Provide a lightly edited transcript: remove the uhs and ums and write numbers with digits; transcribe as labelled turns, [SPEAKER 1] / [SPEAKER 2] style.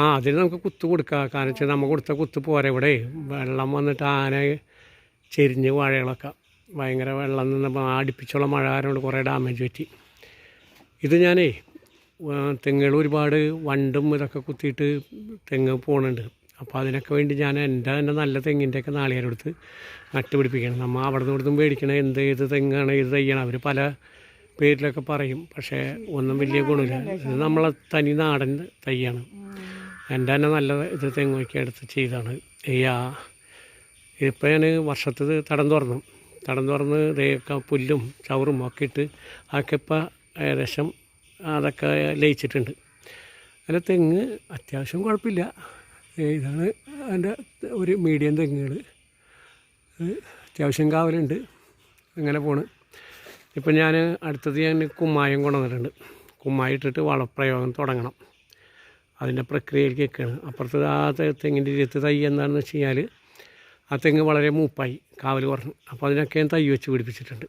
[SPEAKER 1] അതിന് നമുക്ക് കുത്ത് കൊടുക്കാം. കാരണം വെച്ചാൽ നമ്മൾ കൊടുത്ത കുത്ത് പോരാ. ഇവിടെ വെള്ളം വന്നിട്ട് ആന ചെരിഞ്ഞ് വാഴകളൊക്കെ ഭയങ്കര വെള്ളം നിന്നപ്പോൾ അടുപ്പിച്ചുള്ള മഴ കാരണം കുറേ ഡാമേജ് പറ്റി. ഇത് ഞാനേ തെങ്ങുകൾ ഒരുപാട് വണ്ടും ഇതൊക്കെ കുത്തിയിട്ട് തെങ്ങ് പോകുന്നുണ്ട്. അപ്പോൾ അതിനൊക്കെ വേണ്ടി ഞാൻ എൻ്റെ തന്നെ നല്ല തെങ്ങിൻ്റെയൊക്കെ നാളികേരം എടുത്ത് നട്ടുപിടിപ്പിക്കണം. നമ്മൾ അവിടെ നിന്ന് ഇവിടുന്ന് മേടിക്കണ ഏത് തെങ്ങാണ് ഇത് തയ്യണം. അവർ പല പേരിലൊക്കെ പറയും, പക്ഷേ ഒന്നും വലിയ ഗുണമില്ല. ഇത് നമ്മളെ തനി നാടൻ തയ്യാണ്. എൻ്റെ തന്നെ നല്ല ഇത് തെങ്ങൊക്കെ എടുത്ത് ചെയ്താണ്. ഇതിപ്പോൾ ഞാൻ വർഷത്തിൽ തടം തുറന്ന് ഇതൊക്കെ പുല്ലും ചവറും ഒക്കെ ഇട്ട് അതൊക്കെ ഇപ്പോൾ ഏകദേശം അതൊക്കെ ലയിച്ചിട്ടുണ്ട്. അതിൻ്റെ തെങ്ങ് അത്യാവശ്യം കുഴപ്പമില്ല. ഇതാണ് അതിൻ്റെ ഒരു മീഡിയം തെങ്ങുകൾ. അത്യാവശ്യം കാവലുണ്ട്. അങ്ങനെ പോണ്. ഇപ്പം ഞാൻ അടുത്തത് കുമ്മായം കൊണ്ടുവന്നിട്ടുണ്ട്. കുമ്മായി ഇട്ടിട്ട് വളപ്രയോഗം തുടങ്ങണം. അതിൻ്റെ പ്രക്രിയയിലേക്ക് നിൽക്കുകയാണ്. അപ്പുറത്ത് ആ തെങ്ങിൻ്റെ ഇരുത്ത് തൈ എന്താണെന്ന് വെച്ച് കഴിഞ്ഞാൽ ആ തെങ്ങ് വളരെ മൂപ്പായി, കാവൽ കുറഞ്ഞു. അപ്പോൾ അതിനൊക്കെ ഞാൻ തൈ വെച്ച് പിടിപ്പിച്ചിട്ടുണ്ട്.